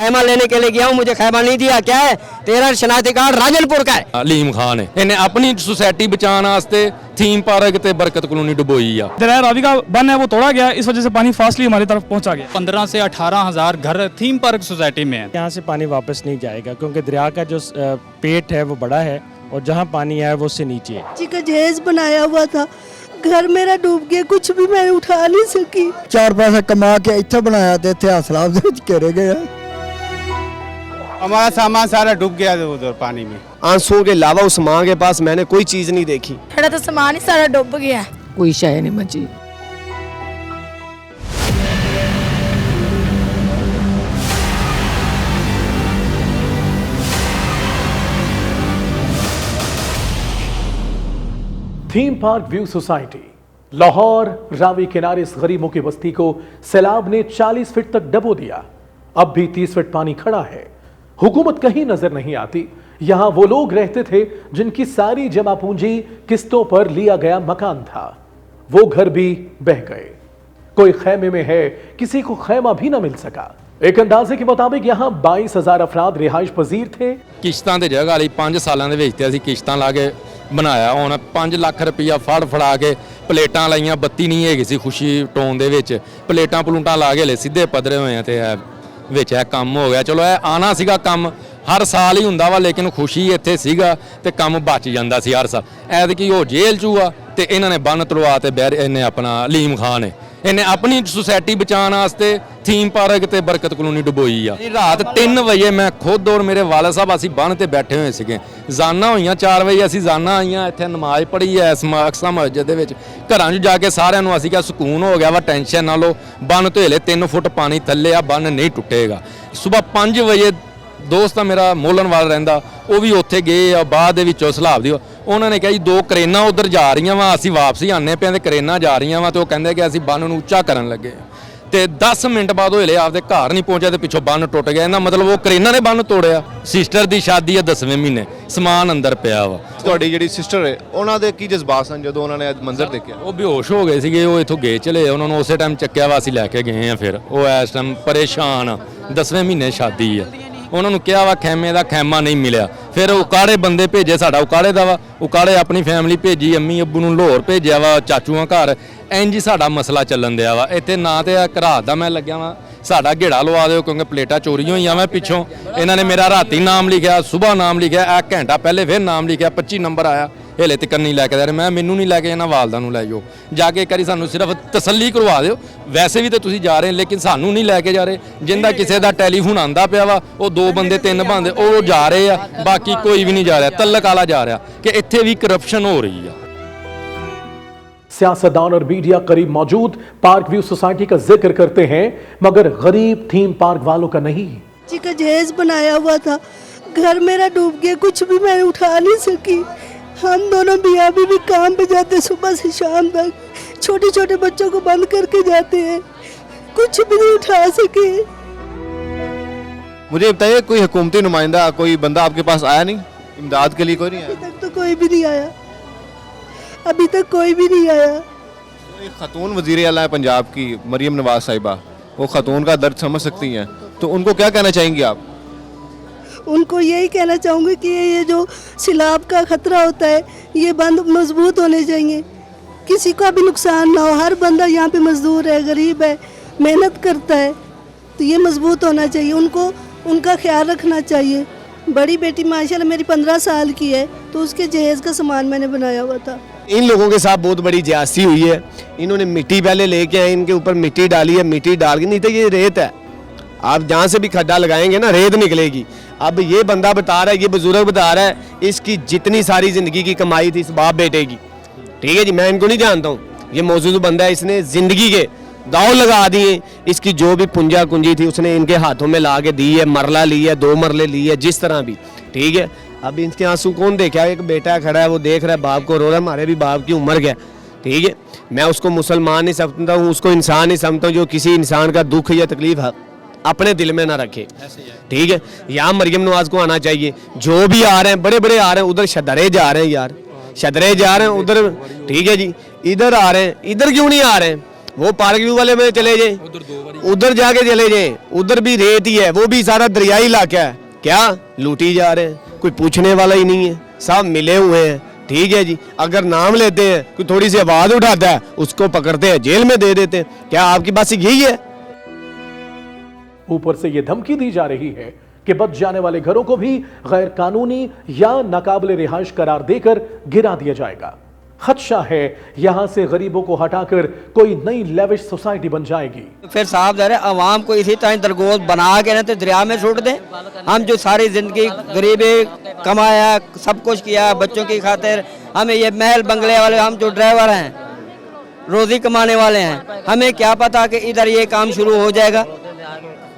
खैमा लेने के लिए गया हूँ, मुझे खैमा नहीं दिया। क्या है तेरा शनाख्ती कार्ड राजनपुर का है। अलीम खान है, इन्हें अपनी सोसाइटी बचाने वास्ते थीम पार्क ते बरकत कॉलोनी डुबोई आ। दरिया रावी का बंद है वो तोड़ा गया, इस वजह से पानी फास्टली हमारी तरफ पहुंचा गया। 15 से 18,000 घर थीम पार्क सोसाइटी में है। यहाँ से पानी वापस नहीं जाएगा क्योंकि दरिया का जो पेट है वो बड़ा है और जहाँ पानी है वो उससे नीचे है। जी का जहेज बनाया हुआ था, घर मेरा डूब गया, कुछ भी मैं उठा नहीं सकी। 4 पैसे कमा के इतना बनाया थे, इतने हौसला करे गए। हमारा सामान सारा डूब गया उधर पानी में। आंसुओं के अलावा उस माँ के पास मैंने कोई चीज नहीं देखी। थोड़ा तो सामान ही सारा डूब गया, कोई शय नहीं बची। Theme park view society Lahore Ravi किनारे इस गरीबों की बस्ती को सैलाब ने 40 फीट तक डबो दिया। अब भी 30 फीट पानी खड़ा है। हुकूमत कहीं नजर नहीं आती। यहां वो लोग रहते थे जिनकी सारी जमा पूंजी किस्तों पर लिया गया मकान था। वो घर भी बह गए। कोई खैमे में है, किसी को खैमा भी ना मिल सका। एक अंदाजे के मुताबिक यहाँ 22,000 अफराद रिहाइश पजीर थे। किश्तां ते जगह ਲਈ 5 ਸਾਲਾਂ ਦੇ ਵਿੱਚ ਤੇ ਅਸੀਂ ਕਿਸ਼ਤਾਂ ਲਾ ਕੇ ਬਣਾਇਆ। ਹੁਣ 5 ਲੱਖ ਰੁਪਈਆ ਫੜਾ ਕੇ ਪਲੇਟਾਂ ਲਾਈਆਂ, ਬੱਤੀ ਨਹੀਂ ਹੈਗੀ ਸੀ ਖੁਸ਼ੀ ਟੋਨ ਦੇ ਵਿੱਚ, ਪਲੇਟਾਂ ਪਲੂਟਾਂ ਲਾ ਕੇ ਲੈ ਸਿੱਧੇ ਪੱਧਰੇ ਹੋਏ ਆ ਤੇ ਵਿੱਚ ਇਹ ਕੰਮ ਹੋ ਗਿਆ। ਚਲੋ ਇਹ ਆਣਾ ਸੀਗਾ ਕੰਮ, ਹਰ ਸਾਲ ਹੀ ਹੁੰਦਾ ਵਾ, ਲੇਕਿਨ ਖੁਸ਼ੀ ਇੱਥੇ ਸੀਗਾ ਤੇ ਕੰਮ ਬਚ ਜਾਂਦਾ ਸੀ ਹਰ ਸਾਲ। ਐਤਕੀ ਉਹ ਜੇਲ੍ਹ 'ਚ ਆ ਤੇ ਇਹਨਾਂ ਨੇ ਬੰਨ ਤਲਵਾ ਤੇ ਬਹਿਰ ਇਹਨੇ ਆਪਣਾ ਅਲੀਮ ਖਾਨ ਹੈ, ਇਹਨੇ ਆਪਣੀ सोसाइटी बचाने वास्ते थीम पार्क ते बरकत कॉलोनी डुबोई आ। रात 3 ਵਜੇ मैं खुद और मेरे वाले साहब ਅਸੀਂ ਬੰਨ ਤੇ ਬੈਠੇ ਹੋਏ ਸੀਗੇ। ਜਾਨਾਂ ਹੋਈਆਂ 4 ਵਜੇ, ਅਸੀਂ ਜਾਨਾਂ ਆਈਆਂ, ਇੱਥੇ ਨਮਾਜ਼ ਪੜ੍ਹੀ ਐ ਅਕਸਾ ਮਸਜਿਦ ਦੇ ਵਿੱਚ। ਘਰਾਂ 'ਚ ਜਾ ਕੇ ਸਾਰਿਆਂ ਨੂੰ ਅਸੀਂ ਕਿਹਾ ਸਕੂਨ ਹੋ ਗਿਆ ਵਾ, ਟੈਨਸ਼ਨ ਨਾ ਲਓ, ਬੰਨ ਤੋਂ ਹਲੇ 3 ਫੁੱਟ ਪਾਣੀ ਥੱਲੇ ਆ, ਬੰਨ ਨਹੀਂ ਟੁੱਟੇਗਾ। ਸਵੇਰ 5 ਵਜੇ ਦੋਸਤ ਆ ਮੇਰਾ ਮੋਲਨਵਾਲ ਰਹਿੰਦਾ, ਉਹ ਵੀ ਉੱਥੇ ਗਏ ਆ। ਬਾਅਦ ਦੇ ਵਿੱਚੋਂ ਸਲਾਬ ਦੀ ਉਹਨਾਂ ਨੇ ਕਿਹਾ ਜੀ 2 ਕਰੇਨਾਂ ਉਧਰ ਜਾ ਰਹੀਆਂ ਵਾ, ਅਸੀਂ ਵਾਪਸੀ ਆਨੇ ਪਿਆ ਤੇ ਕਰੇਨਾਂ ਜਾ ਰਹੀਆਂ ਵਾ, ਤੇ ਉਹ ਕਹਿੰਦੇ ਕਿ ਅਸੀਂ ਬੰਨ ਨੂੰ ਉੱਚਾ ਕਰਨ ਲੱਗੇ ਤੇ 10 ਮਿੰਟ ਬਾਅਦ ਉਹ ਹਲੇ ਆਪਦੇ ਘਰ ਨਹੀਂ ਪਹੁੰਚਿਆ ਤੇ ਪਿੱਛੋਂ ਬੰਨ ਟੁੱਟ ਗਿਆ। ਇਹਦਾ ਮਤਲਬ ਉਹ ਕਰੇਨਾਂ ਨੇ ਬੰਨ ਤੋੜਿਆ। ਸਿਸਟਰ ਦੀ ਸ਼ਾਦੀ ਹੈ 10ਵੇਂ ਮਹੀਨੇ, ਸਮਾਨ ਅੰਦਰ ਪਿਆ ਵਾ। ਤੁਹਾਡੀ ਜਿਹੜੀ ਸਿਸਟਰ ਹੈ ਉਹਨਾਂ ਦੇ ਕੀ ਜਜ਼ਬਾਤ ਸਨ ਜਦੋਂ ਉਹਨਾਂ ਨੇ ਮੰਜ਼ਰ ਦੇਖਿਆ? ਉਹ ਬੇਹੋਸ਼ ਹੋ ਗਏ ਸੀਗੇ, ਉਹ ਇੱਥੋਂ ਗਏ ਚਲੇ, ਉਹਨਾਂ ਨੂੰ ਉਸੇ ਟਾਈਮ ਚੱਕਿਆ ਵਾ, ਅਸੀਂ ਲੈ ਕੇ ਗਏ ਆ। ਫਿਰ ਉਹ ਇਸ ਟਾਈਮ ਪਰੇਸ਼ਾਨ ਆ, 10ਵੇਂ ਮਹੀਨੇ ਸ਼ਾਦੀ ਆ। ਉਹਨਾਂ ਨੂੰ ਕਿਹਾ ਵਾ ਖੈਮੇ ਦਾ, ਖੈਮਾ ਨਹੀਂ ਮਿਲਿਆ। ਫਿਰ ਉਕਾੜੇ ਬੰਦੇ ਭੇਜੇ, ਸਾਡਾ ਉਕਾੜੇ ਦਾ ਵਾ, ਉਕਾੜੇ ਆਪਣੀ ਫੈਮਿਲੀ ਭੇਜੀ, ਅੰਮੀ ਅੱਬੂ ਨੂੰ ਲਾਹੌਰ ਭੇਜਿਆ ਵਾ, ਚਾਚੂਆਂ ਘਰ। ਇੰਜ ਹੀ ਸਾਡਾ ਮਸਲਾ ਚੱਲਣ ਦਿਆ ਵਾ ਇੱਥੇ। ਨਾ ਤੇ ਘਰਾਤ ਦਾ ਮੈਂ ਲੱਗਿਆ ਵਾ, ਸਾਡਾ ਘੇੜਾ ਲਵਾ ਦਿਓ ਕਿਉਂਕਿ ਪਲੇਟਾਂ ਚੋਰੀ ਹੋਈਆਂ ਵਾ ਪਿੱਛੋਂ। ਇਹਨਾਂ ਨੇ ਮੇਰਾ ਰਾਤੀ ਨਾਮ ਲਿਖਿਆ, ਸਵੇਰ ਨਾਮ ਲਿਖਿਆ, ਇਹ ਘੰਟਾ ਪਹਿਲੇ ਫਿਰ ਨਾਮ ਲਿਖਿਆ, 25 ਨੰਬਰ ਆਇਆ, ਹਲੇ ਤੱਕ ਨਹੀਂ ਲੈ ਕੇ ਦੇ ਰਹੇ। ਮੈਂ ਮੈਨੂੰ ਨਹੀਂ ਲੈ ਕੇ ਜਾਣਾ, ਵਾਲਦਾ ਨੂੰ ਲੈ ਜਾਓ ਜਾ ਕੇ। ਇੱਕ ਵਾਰੀ ਸਾਨੂੰ ਸਿਰਫ ਤਸੱਲੀ ਕਰਵਾ ਦਿਓ, ਵੈਸੇ ਵੀ ਤਾਂ ਤੁਸੀਂ ਜਾ ਰਹੇ ਲੇਕਿਨ ਸਾਨੂੰ ਨਹੀਂ ਲੈ ਕੇ ਜਾ ਰਹੇ। ਜਿੰਦਾ ਕਿਸੇ ਦਾ ਟੈਲੀਫੋਨ ਆਂਦਾ ਪਿਆ ਵਾ, ਉਹ 2 ਬੰਦੇ 3 ਬੰਦੇ ਉਹ ਜਾ ਰਹੇ ਆ, ਬਾਕੀ ਕੋਈ भी नहीं जा रहा। तल्लक आला जा रहा कि इत्थे भी करप्शन हो रही है। सियासतदान और मीडिया करीब मौजूद पार्क व्यू सोसाइटी का जिक्र करते हैं मगर गरीब थीम पार्क वालों का नहीं। जी का जहेज बनाया हुआ था, घर मेरा डूब गया, कुछ भी मैं उठा नहीं सकी। हम दोनों मियाँ भी काम पे जाते सुबह से शाम तक, छोटे छोटे बच्चों को बंद करके जाते हैं, कुछ भी नहीं उठा सके। मुझे बताइए कोई हुकूमती नुमाइंदा, कोई बंदा आपके पास आया नहीं इमदाद के लिए? कोई नहीं आया अभी तक तो कोई भी नहीं आया, अभी तक कोई भी नहीं आया। एक खतून वज़ीर आला है पंजाब की, मरियम नवाज साहिबा, वो खतून का दर्द समझ सकती हैं, तो उनको क्या कहना चाहेंगे आप? उनको यही कहना चाहूँगी कि ये जो सैलाब का खतरा होता है ये बंद मजबूत होने चाहिए, किसी का भी नुकसान ना हो। हर बंदा यहाँ पे मजदूर है, गरीब है, मेहनत करता है, तो ये मजबूत होना चाहिए। उनको उनका ख्याल रखना चाहिए। बड़ी बेटी माशाल्लाह मेरी 15 साल की है, तो उसके जहेज का सामान मैंने बनाया हुआ था। इन लोगों के साथ बहुत बड़ी ज्यादती हुई है। इन्होंने मिट्टी पहले लेके आए, इनके ऊपर मिट्टी डाली है, मिट्टी डाल के, नहीं तो ये रेत है, आप जहाँ से भी खड्डा लगाएंगे ना रेत निकलेगी। अब ये बंदा बता रहा है, ये बुजुर्ग बता रहा है, इसकी जितनी सारी जिंदगी की कमाई थी इस बाप बेटे की, ठीक है जी, मैं इनको नहीं जानता हूँ, ये मौजूद बंदा है, इसने जिंदगी के दाव लगा दिए। इसकी जो भी पुंजा कुंजी थी उसने इनके हाथों में ला के दी है, मरला ली है, 2 मरले ली है, जिस तरह भी, ठीक है। अब इनके आंसू कौन देखा? एक बेटा खड़ा है, वो देख रहा है बाप को रो रहा है, हमारे भी बाप की उम्र गया, ठीक है। मैं उसको मुसलमान नहीं समझता हूँ, उसको इंसान नहीं समझता हूँ जो किसी इंसान का दुख या तकलीफ अपने दिल में ना रखे, ठीक है। यहाँ मरियम नवाज को आना चाहिए। जो भी आ रहे हैं बड़े बड़े आ रहे हैं, उधर शदरे जा रहे हैं यार, शदरे जा रहे हैं उधर, ठीक है जी, इधर आ रहे हैं, इधर क्यों नहीं आ रहे हैं? वो पार्क व्यू वाले में चले जाए, उधर जाके चले जाए, उधर भी रेत ही है, वो भी सारा दरियाई इलाका है। क्या लूटी जा रहे हैं, कोई पूछने वाला ही नहीं है, सब मिले हुए हैं। ठीक है जी, अगर नाम लेते हैं, कोई थोड़ी सी आवाज उठाता है, उसको पकड़ते हैं, जेल में दे देते हैं। क्या आपकी बात यही है? ऊपर से ये धमकी दी जा रही है कि बच जाने वाले घरों को भी गैर कानूनी या नाकाबिले रिहाइश करार देकर गिरा दिया जाएगा। खदशा है यहां से गरीबों को हटाकर कोई नई लेविश सोसाइटी बन जाएगी। फिर साहब जरा आवाम को इसी तरह दरगोश बना के ना तो दरिया में छोड़ दें। हम जो सारी जिंदगी गरीबी कमाया, सब कुछ किया बच्चों की खातिर, हमें ये महल बंगले वाले, हम जो ड्राइवर हैं, रोजी कमाने वाले हैं, हमें क्या पता कि इधर ये काम शुरू हो जाएगा।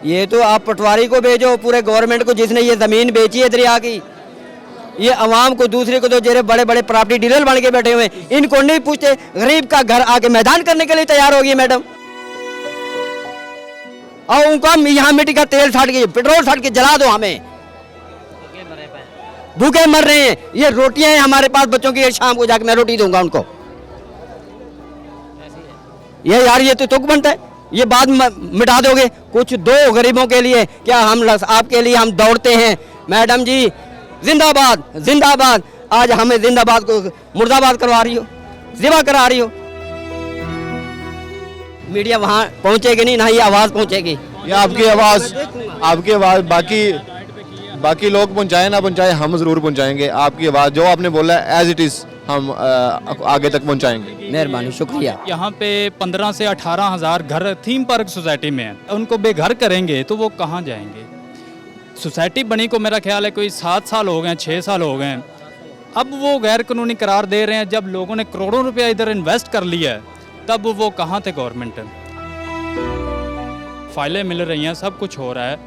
ये तो आप पटवारी को भेजो, पूरे गवर्नमेंट को, जिसने ये जमीन बेची है दरिया की, ये अवाम को, दूसरे को तो जेरे बड़े बड़े प्रॉपर्टी डीलर बन के बैठे हुए हैं, इनको नहीं पूछते। गरीब का घर आके मैदान करने के लिए तैयार होगी मैडम, और उनको यहाँ मिट्टी का तेल साट के, पेट्रोल साट के जला दो। हमें भूखे मर रहे हैं, ये रोटियां हैं हमारे पास बच्चों की, शाम को जाके मैं रोटी दूंगा उनको। ये यार ये तो तुक बनता है, ये बात मिटा दोगे। कुछ दो गरीबों के लिए, क्या हम आपके लिए हम दौड़ते हैं मैडम जी? जिंदाबाद जिंदाबाद, आज हमें जिंदाबाद को मुर्दाबाद करवा रही हो, जिबा करा रही हो। मीडिया वहां पहुंचेगी नहीं, ना ही आवाज पहुंचेगी। ये आपकी आवाज बाकी लोग पहुंचाए ना पहुंचाए, हम जरूर पहुंचाएंगे। आपकी आवाज जो आपने बोला है एज इट इज हम आगे तक पहुंचाएंगे। मेहरबानी, शुक्रिया। यहाँ पे 15 से 18 हज़ार घर थीम पार्क सोसाइटी में हैं। उनको बेघर करेंगे तो वो कहाँ जाएंगे? सोसाइटी बनी को मेरा ख्याल है कोई 7 साल हो गए, 6 साल हो गए। अब वो गैर कानूनी करार दे रहे हैं। जब लोगों ने करोड़ों रुपया इधर इन्वेस्ट कर लिया है, तब वो कहाँ थे गवर्नमेंट? फाइलें मिल रही हैं, सब कुछ हो रहा है,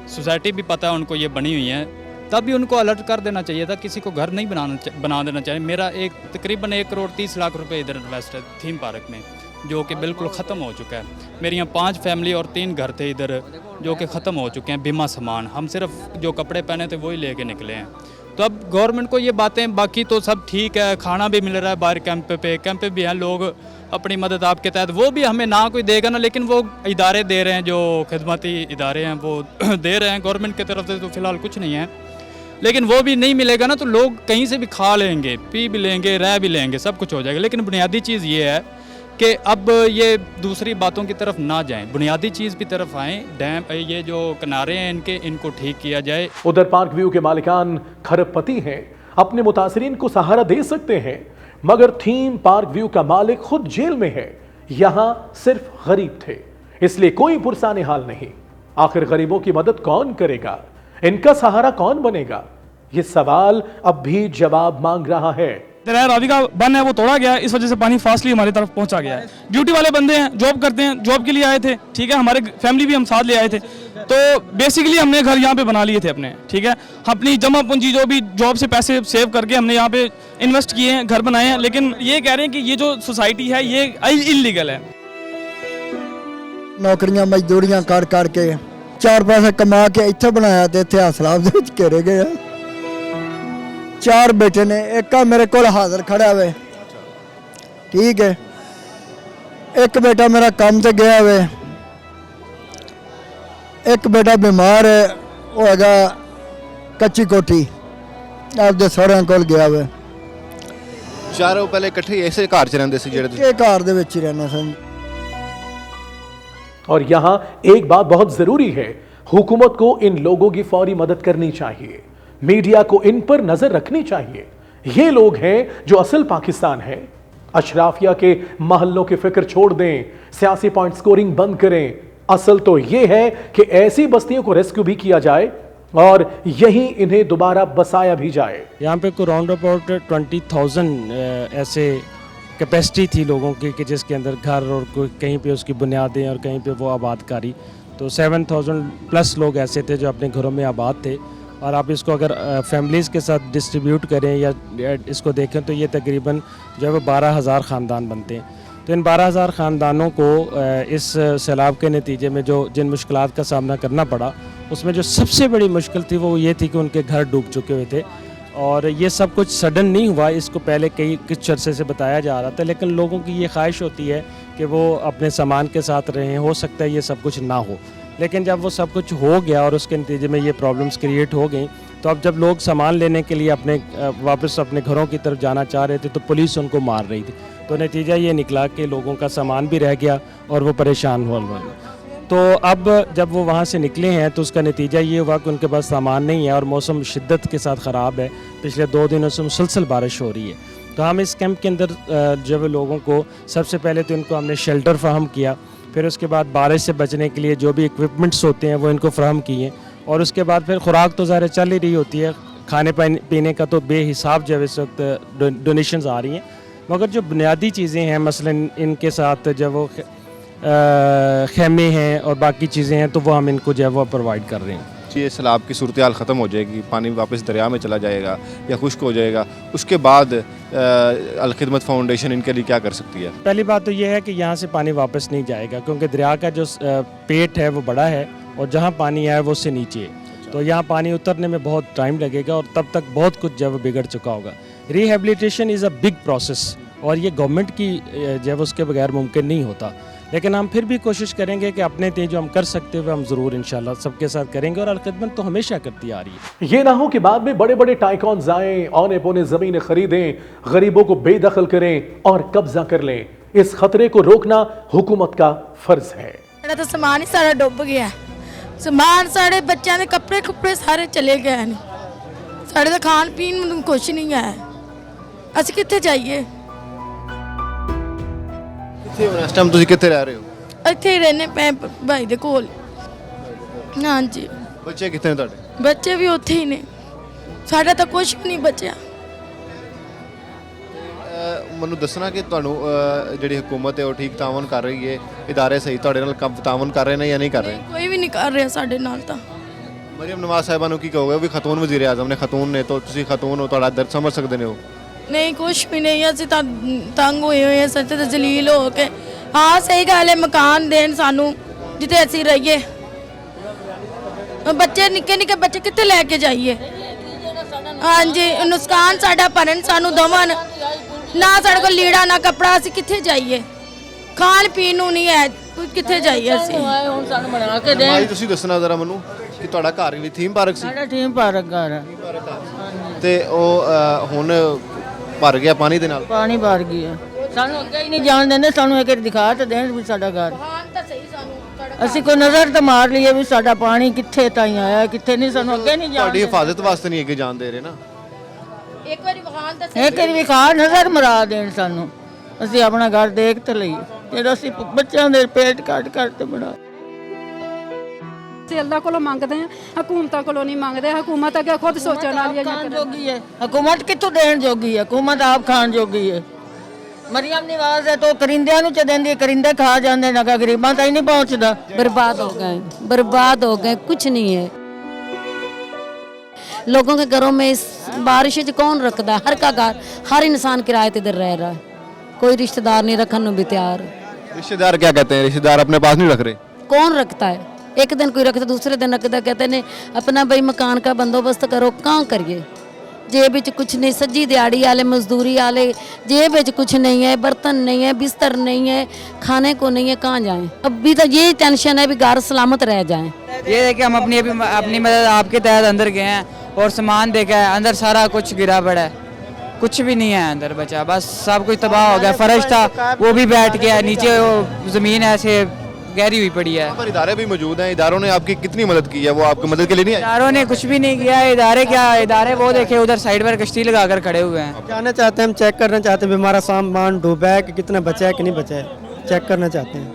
सोसाइटी भी पता है उनको ये बनी हुई है, तब भी उनको अलर्ट कर देना चाहिए था। किसी को घर नहीं बना देना चाहिए। मेरा तकरीबन 1 करोड़ 30 लाख रुपए इधर इन्वेस्ट है थीम पार्क में, जो कि बिल्कुल ख़त्म हो चुका है। मेरी यहाँ 5 फैमिली और 3 घर थे इधर, जो कि ख़त्म हो चुके हैं। बीमा सामान, हम सिर्फ जो कपड़े पहने थे वही लेके निकले हैं। तो अब गवर्नमेंट को ये बातें, बाकी तो सब ठीक है, खाना भी मिल रहा है बाहर कैंप पे भी हैं लोग अपनी मदद आपके तहत, वो भी हमें ना कोई देगा ना, लेकिन वो इदारे दे रहे हैं, जो खिदमती इदारे हैं वो दे रहे हैं। गवर्नमेंट की तरफ से तो फ़िलहाल कुछ नहीं है, लेकिन वो भी नहीं मिलेगा ना, तो लोग कहीं से भी खा लेंगे, पी भी लेंगे, रह भी लेंगे, सब कुछ हो जाएगा। लेकिन बुनियादी चीज़ ये है कि अब ये दूसरी बातों की तरफ ना जाएं, बुनियादी चीज़ की तरफ आएँ। डैम, ये जो किनारे हैं इनको ठीक किया जाए। उधर पार्क व्यू के मालिकान खरबपति हैं, अपने मुतासरीन को सहारा दे सकते हैं, मगर थीम पार्क व्यू का मालिक खुद जेल में है। यहाँ सिर्फ गरीब थे, इसलिए कोई पुरसाने हाल नहीं। आखिर गरीबों की मदद कौन करेगा? इनका सहारा कौन बनेगा? ये सवाल अब भी जवाब मांग रहा है। दरिया रावी का बन है वो तोड़ा गया, इस वजह से पानी फास्टली हमारी तरफ पहुंचा गया है। ड्यूटी वाले बंदे हैं, जॉब करते हैं, जॉब के लिए आए थे, ठीक है, हमारे फैमिली भी हम साथ ले आए थे, तो बेसिकली हमने घर यहाँ पे बना लिए थे अपने, ठीक है। अपनी जमा पूंजी जो भी जॉब से पैसे सेव करके हमने यहाँ पे इन्वेस्ट किए हैं, घर बनाए हैं। लेकिन ये कह रहे हैं कि ये जो सोसाइटी है ये इलीगल है। नौकरियां मजदूरियां कर के 4 पैसे कमा के इत्थे बनाया ते इत्थे हौसला दे विच घेरे गए। 4 बेटे ने, एक का मेरे को हाजिर खड़ा हुए, ठीक है, एक बेटा मेरा काम से गया हुए, एक बेटा बीमार है, वो हैगा कच्ची कोठी आपदे सहुरिਆਂ ਕੋਲ ਗਿਆ हुए। चारों पहले इकट्ठे ऐसे घर च रहंदे सी जेड़े ये घर दे विच ही रहना सन। और यहाँ एक बात बहुत जरूरी है, हुकूमत को इन लोगों की फौरी मदद करनी चाहिए, मीडिया को इन पर नजर रखनी चाहिए। ये लोग हैं जो असल पाकिस्तान है। अशराफिया के महल्लों की फिक्र छोड़ दें, सियासी पॉइंट स्कोरिंग बंद करें। असल तो ये है कि ऐसी बस्तियों को रेस्क्यू भी किया जाए और यहीं इन्हें दोबारा बसाया भी जाए। यहाँ पे कोई राउंड अबाउट 20,000 ऐसे कैपेसिटी थी लोगों की कि जिसके अंदर घर और कोई कहीं पे उसकी बुनियादें और कहीं पे वो आबादकारी, तो 7,000 प्लस लोग ऐसे थे जो अपने घरों में आबाद थे। और आप इसको अगर फैमिलीज़ के साथ डिस्ट्रीब्यूट करें या इसको देखें तो ये तकरीबन जो है 12,000 ख़ानदान बनते हैं। तो इन 12,000 ख़ानदानों को इस सैलाब के नतीजे में जो जिन मुश्किलात का सामना करना पड़ा, उसमें जो सबसे बड़ी मुश्किल थी वो ये थी कि उनके घर डूब चुके हुए थे। और ये सब कुछ सडन नहीं हुआ, इसको पहले कुछ अरसे से बताया जा रहा था, लेकिन लोगों की ये ख्वाहिश होती है कि वो अपने सामान के साथ रहें। हो सकता है ये सब कुछ ना हो, लेकिन जब वो सब कुछ हो गया और उसके नतीजे में ये प्रॉब्लम्स क्रिएट हो गई, तो अब जब लोग सामान लेने के लिए अपने वापस अपने घरों की तरफ जाना चाह रहे थे तो पुलिस उनको मार रही थी। तो नतीजा ये निकला कि लोगों का सामान भी रह गया और वो परेशान हुआ। तो अब जब वो वहाँ से निकले हैं तो उसका नतीजा ये हुआ कि उनके पास सामान नहीं है और मौसम शिद्दत के साथ ख़राब है। पिछले 2 दिनों से मुसलसल बारिश हो रही है। तो हम इस कैंप के अंदर जब लोगों को सबसे पहले तो इनको हमने शेल्टर फ़राहम किया, फिर उसके बाद बारिश से बचने के लिए जो भी इक्विपमेंट्स होते हैं वो इनको फ़राहम किए, और उसके बाद फिर खुराक तो ज़ाहिर चल ही रही होती है। खाने पीने का तो बेहिसाब जो है इस वक्त डोनेशंस आ रही हैं, मगर जो बुनियादी चीज़ें हैं मसलन इनके साथ जब वो खेमे हैं और बाकी चीज़ें हैं तो वो हम इनको जो है वो प्रोवाइड कर रहे हैं। ये सैलाब की सूरत हाल ख़त्म हो जाएगी, पानी वापस दरिया में चला जाएगा या खुश्क हो जाएगा, उसके बाद अल-खिदमत फाउंडेशन इनके लिए क्या कर सकती है? पहली बात तो ये है कि यहाँ से पानी वापस नहीं जाएगा, क्योंकि दरिया का जो पेट है वो बड़ा है और जहाँ पानी आया वो उससे नीचे है। तो यहाँ पानी उतरने में बहुत टाइम लगेगा और तब तक बहुत कुछ जब बिगड़ चुका होगा। Rehabilitation is a big process और ये गवर्नमेंट की जब उसके बगैर मुमकिन नहीं होता, लेकिन हम फिर भी कोशिश करेंगे कि अपने तेज जो हम कर सकते हुए हम ज़रूर इंशाल्लाह सबके साथ करेंगे, और अल-खिदमत तो हमेशा करती आ रही है। ये ना हो कि बाद में बड़े बड़े टाइकॉन्स आएं, औने पौने ज़मीनें खरीदें, गरीबों को बेदखल करें और कब्जा कर लें। इस खतरे को रोकना हुकूमत का फर्ज है। तो सामान ही सारा डुब गया, समान साढ़े बच्चों के कपड़े कुपड़े सारे चले गए हैं, साढ़े तो खान पीन कुछ नहीं है, अस कितने जाइए? इस टाइम तुम कितने रह रहे हो? ਇੱਥੇ ਹੀ रहने पे भाई दे कोल। हाँ जी। बच्चे कितने ਤੁਹਾਡੇ? बच्चे भी उत्थे ही ने, साढ़ा तो कुछ भी नहीं बचा। ਮੈਨੂੰ ਦੱਸਣਾ ਕਿ ਤੁਹਾਨੂੰ ਜਿਹੜੀ ਹਕੂਮਤ ਹੈ ਉਹ ਠੀਕ ਤਾਵਨ ਕਰ ਰਹੀ ਹੈ, ਇਦਾਰੇ ਸਹੀ ਤੁਹਾਡੇ ਨਾਲ ਤਾਵਨ ਕਰ ਰਹੇ ਨੇ ਜਾਂ ਨਹੀਂ ਕਰ ਰਹੇ? कोई भी नहीं कर रहा साढ़े नाल तो। ਮਰੀਮ ਨਵਾਜ਼ ਸਾਹਿਬਾ ਨੂੰ ਕੀ ਕਹੋਗੇ? ਉਹ ਵੀ ਖਤੂਨ ਵਜ਼ੀਰ ਆਜ਼ਮ ਨੇ, ਖਤੂਨ ਨੇ, तो ਤੁਸੀਂ ਖਤੂਨ ਹੋ, ਤੁਹਾਡਾ ਦਰਦ ਸਮਝ ਸਕਦੇ ਨੇ ਉਹ। नहीं कुछ भी नहीं, असं तंग हुए हुए हैं, सच तो जलील हो के। हाँ सही गल है, मकान देन सानू जिथे असी रहिए। बच्चे निक्के निक्के बच्चे कितने लैके जाइए? हाँ जी, नुकसान साडा भरन सानू दवन, ना साडे कोल लीड़ा ना कपड़ा, असी किथे जाइए? खान पीन नूं नहीं है, किथे जाइए असी? भाई ਤੁਸੀਂ ਦੱਸਣਾ ਜ਼ਰਾ ਮੈਨੂੰ ਕਿ ਤੁਹਾਡਾ ਘਰ ਵੀ ਥੀਮ ਪਾਰਕ ਸੀ? ਸਾਡਾ ਥੀਮ ਪਾਰਕ ਘਰ ਹੈ ਤੇ ਉਹ ਹੁਣ ਭਰ ਗਿਆ ਪਾਣੀ ਦੇ ਨਾਲ? ਪਾਣੀ ਭਰ ਗਿਆ, ਸਾਨੂੰ ਅੱਗੇ ਹੀ ਨਹੀਂ ਜਾਣ ਦਿੰਦੇ। ਸਾਨੂੰ ਇੱਕ ਦਿਖਾ ਤਾਂ ਦੇਣ ਵੀ ਸਾਡਾ ਘਰ, ਅਸੀਂ ਕੋਈ ਨਜ਼ਰ ਤਾਂ ਮਾਰ ਲਈਏ ਵੀ ਸਾਡਾ ਪਾਣੀ ਕਿੱਥੇ ਤਾਈਂ ਆਇਆ ਕਿੱਥੇ ਨਹੀਂ, ਸਾਨੂੰ ਅੱਗੇ ਨਹੀਂ ਜਾਣ। ਤੁਹਾਡੀ ਹਿਫਾਜ਼ਤ ਵਾਸਤੇ ਨਹੀਂ ਅੱਗੇ ਜਾਣ ਦੇ ਰਹੇ ਨਾ? ਇੱਕ ਵਾਰੀ ਵਿਖਾ ਨਜ਼ਰ ਮਰਾ ਦੇਣ ਸਾਨੂੰ, ਅਸੀਂ ਆਪਣਾ ਘਰ ਦੇਖ ਤੇ ਲਈਏ ਜਿਹੜਾ ਅਸੀਂ ਬੱਚਿਆਂ ਦੇ ਪੇਟ ਕੱਟ ਕੱਟ ਤੇ ਬਣਾ। ਅਸੀਂ ਅੱਲਾਹ ਕੋਲੋਂ ਮੰਗਦੇ ਹਾਂ, ਹਕੂਮਤਾਂ ਕੋਲੋਂ ਨਹੀਂ ਮੰਗਦੇ। ਹਕੂਮਤ ਅੱਗੇ ਖੁਦ ਸੋਚਣ ਵਾਲੀ ਹੈ। ਖਾਣ ਜੋਗੀ ਹੈ ਹਕੂਮਤ, ਕਿੱਥੋਂ ਦੇਣ ਜੋਗੀ ਹੈ ਹਕੂਮਤ? ਆਪ ਖਾਣ ਜੋਗੀ ਹੈ। ਮਰੀਮ ਨਿਵਾਜ਼ ਹੈ तो करिंदियां ਨੂੰ ਚ ਦਿੰਦੀ, करिंदे खा ਜਾਂਦੇ ਨਾ, ਗਰੀਬਾਂ ਤਾਈਂ नहीं पहुंचता। बर्बाद हो गए, बर्बाद हो गए, कुछ नहीं है। लोगों के घरों में इस बारिश कौन रखता है? हर का घर, हर इंसान किराए ते इधर रह रहा है, कोई रिश्तेदार नहीं रखने भी तैयार। रिश्तेदार क्या कहते हैं? रिश्तेदार अपने पास नहीं रख रहे? कौन रखता है? एक दिन कोई रखता, दूसरे दिन रखता, कहते ने अपना भाई मकान का बंदोबस्त करो। कहाँ करिए? जेब विच कुछ नहीं, सज्जी दिहाड़ी वाले मजदूरी वाले, जेब विच कुछ नहीं है, बर्तन नहीं है, बिस्तर नहीं है, खाने को नहीं है, कहाँ जाएं? अभी तो ये टेंशन है भी घर सलामत रह जाएं। ये है कि हम अपनी मदद आपके तहत अंदर गए हैं और सामान देखा है, अंदर सारा कुछ गिरा पड़ा है, कुछ भी नहीं है अंदर बचा, बस सब कुछ तबाह हो गया। फर्श था वो भी बैठ गया, नीचे वो ज़मीन ऐसे गहरी हुई पड़ी है। पर इदारे भी मौजूद हैं, इदारों ने आपकी कितनी मदद की है? वो आपकी मदद के लिए नहीं आए? इदारों ने कुछ भी नहीं किया। इदारे क्या, इदारे वो देखे उधर साइड पर कश्ती लगाकर खड़े हुए हैं। जाना चाहते हैं, हम चेक करना चाहते हैं हमारा सामान डूबा है कि कितना बचा है कि नहीं बचा है, चेक करना चाहते हैं,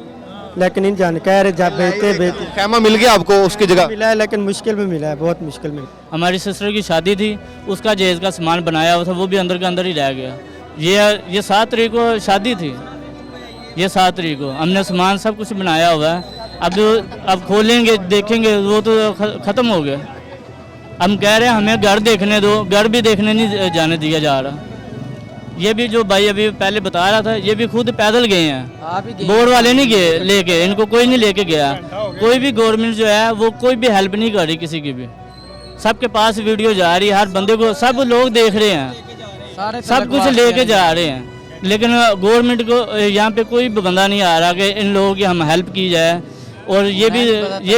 लेकिन नहीं जाने कह रहे बेचते खैमा मिल गया आपको उसकी जगह? मिला है, लेकिन मुश्किल में मिला है, बहुत मुश्किल में। हमारी सिस्टर की शादी थी, उसका जहेज का सामान बनाया हुआ था, वो भी अंदर के अंदर ही रह गया। ये 7 तारीख को शादी थी, ये 7 तारीख को हमने सामान सब कुछ बनाया हुआ है। अब खोलेंगे देखेंगे वो तो ख़त्म हो गया। हम कह रहे हैं हमें घर देखने दो, घर भी देखने नहीं जाने दिया जा रहा। ये भी जो भाई अभी पहले बता रहा था, ये भी खुद पैदल गए हैं, बोर्ड वाले नहीं गए लेके, इनको कोई नहीं लेके गया। कोई भी गवर्नमेंट जो है वो कोई भी हेल्प नहीं कर रही किसी की भी। सबके पास वीडियो जा रही है, हर बंदे को सब लोग देख रहे हैं, सब कुछ लेके जा रहे हैं। लेकिन गवर्नमेंट को यहाँ पे कोई भी बंदा नहीं आ रहा कि इन लोगों की हम हेल्प की जाए। और ये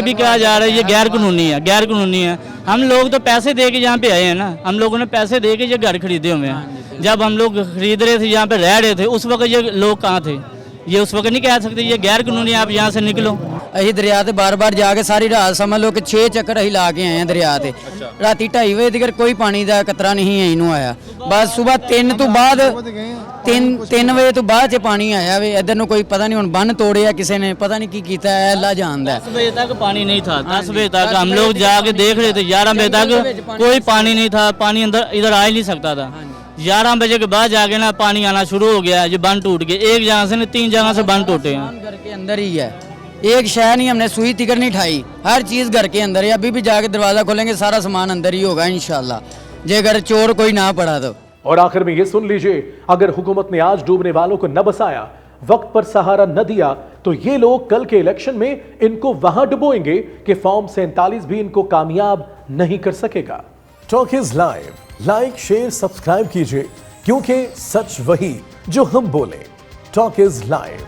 भी कहा जा रहा है ये गैर कानूनी है। हम लोग तो पैसे दे के यहाँ पे आए हैं ना, हम लोगों ने पैसे दे के ये घर खरीदे हुए हैं। जब हम लोग खरीद रहे थे, यहाँ पे रह रहे थे, उस वक्त ये लोग कहाँ थे? ये उस वक्त नहीं कह सकते ये गैर कानूनी, आप यहाँ से निकलो। ਅਸੀਂ ਦਰਿਆ ਤੇ ਬਾਰ-ਬਾਰ ਜਾ ਕੇ ਸਾਰੀ ਰਾਤ ਸਮਝ ਲਓ ਕਿ 6 ਚੱਕਰ ਅਸੀਂ ਲਾ ਕੇ ਆਏ ਆ ਦਰਿਆ ਤੇ। ਰਾਤੀ 2:30 ਵਜੇ ਤੱਕ ਕੋਈ ਪਾਣੀ ਦਾ ਕਤਰਾ ਨਹੀਂ ਹੈ ਇਹਨੂੰ ਆਇਆ। ਬਸ ਸਵੇਰ 3 ਤੋਂ ਬਾਅਦ 3 ਵਜੇ ਤੋਂ ਬਾਅਦ ਚ ਪਾਣੀ ਆਇਆ ਵੇ। ਇਧਰ ਨੂੰ ਕੋਈ ਪਤਾ ਨਹੀਂ ਹੁਣ ਬੰਨ ਤੋੜਿਆ ਕਿਸੇ ਨੇ, ਪਤਾ नहीं ਕੀ ਕੀਤਾ ਹੈ, ਅੱਲਾ ਜਾਣਦਾ। 10 बजे तक पानी नहीं था, 10 बजे तक हम लोग जाके देख रहे थे, 11 बजे तक कोई पानी नहीं था, पानी अंदर इधर आ ही नहीं सकता था। 11 बजे के बाद जाके ना पानी आना शुरू हो गया, जो बंद टूट गए। एक जगह से 3 जगह से बंद टूटे हैं। घर के अंदर ही है, एक शय नहीं हमने सुई तिकर नहीं ठाई, हर चीज़ घर के अंदर है। अभी भी जाके दरवाज़ा खोलेंगे सारा सामान अंदर ही होगा इंशाल्लाह, जे अगर चोर कोई ना पड़ा तो। और आखिर में ये सुन लीजिए, अगर हुकूमत ने आज डूबने वालों को न बसाया, वक्त पर सहारा न दिया, तो ये लोग कल के इलेक्शन में इनको वहां डुबोएंगे कि फॉर्म 47 भी इनको कामयाब नहीं कर सकेगा। Talk is live, like share subscribe कीजिए, क्योंकि सच वही जो हम बोले। Talk is live.